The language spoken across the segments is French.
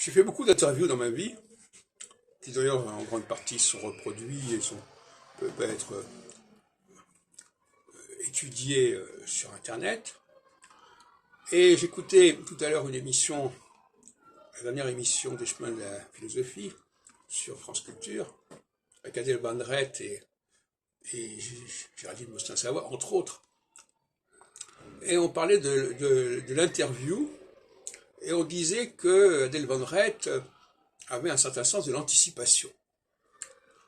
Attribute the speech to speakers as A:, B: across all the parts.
A: J'ai fait beaucoup d'interviews dans ma vie, qui d'ailleurs en grande partie sont reproduits et peuvent être étudiés sur Internet. Et j'écoutais tout à l'heure une émission, la dernière émission des chemins de la philosophie sur France Culture, avec Adèle Van Dreit et Géraldine Mostin-Savoie, entre autres. Et on parlait de l'interview, et on disait que Adèle Van Dreit avait un certain sens de l'anticipation.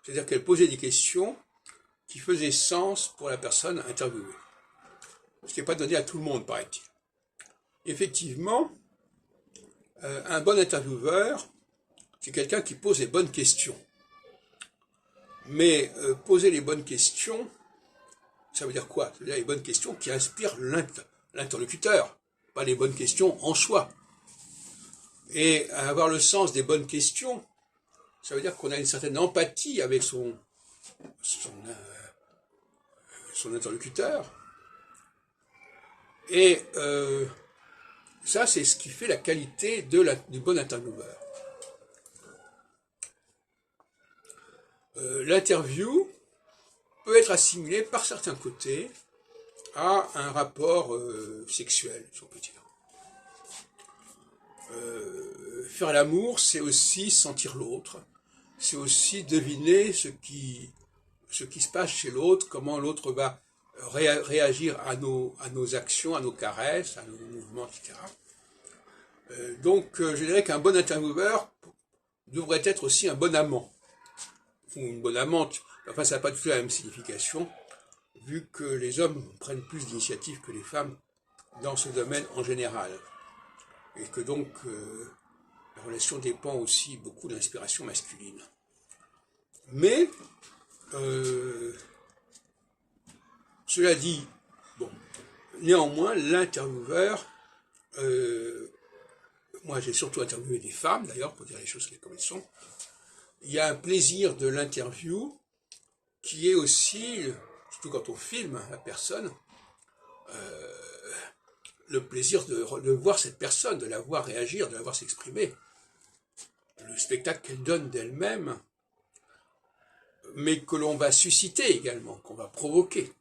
A: C'est-à-dire qu'elle posait des questions qui faisaient sens pour la personne interviewée. Ce qui n'est pas donné à tout le monde, paraît-il. Effectivement, un bon intervieweur, c'est quelqu'un qui pose les bonnes questions. Mais poser les bonnes questions, ça veut dire quoi? Ça veut dire les bonnes questions qui inspirent l'interlocuteur, pas les bonnes questions en soi. Et avoir le sens des bonnes questions, ça veut dire qu'on a une certaine empathie avec son interlocuteur. Et ça, c'est ce qui fait la qualité du bon intervieweur. L'interview peut être assimilée par certains côtés à un rapport sexuel, si on peut dire. Faire l'amour, c'est aussi sentir l'autre, c'est aussi deviner ce qui se passe chez l'autre, comment l'autre va réagir à nos actions, à nos caresses, à nos mouvements, etc. Donc je dirais qu'un bon intervieweur devrait être aussi un bon amant, ou une bonne amante. Enfin, ça n'a pas du tout la même signification, vu que les hommes prennent plus d'initiative que les femmes dans ce domaine en général. Et que donc la relation dépend aussi beaucoup de l'inspiration masculine. Mais, cela dit, bon, néanmoins, l'intervieweur, moi j'ai surtout interviewé des femmes d'ailleurs, pour dire les choses comme elles sont, il y a un plaisir de l'interview qui est aussi, surtout quand on filme la personne, le plaisir de voir cette personne, de la voir réagir, de la voir s'exprimer. Le spectacle qu'elle donne d'elle-même, mais que l'on va susciter également, qu'on va provoquer.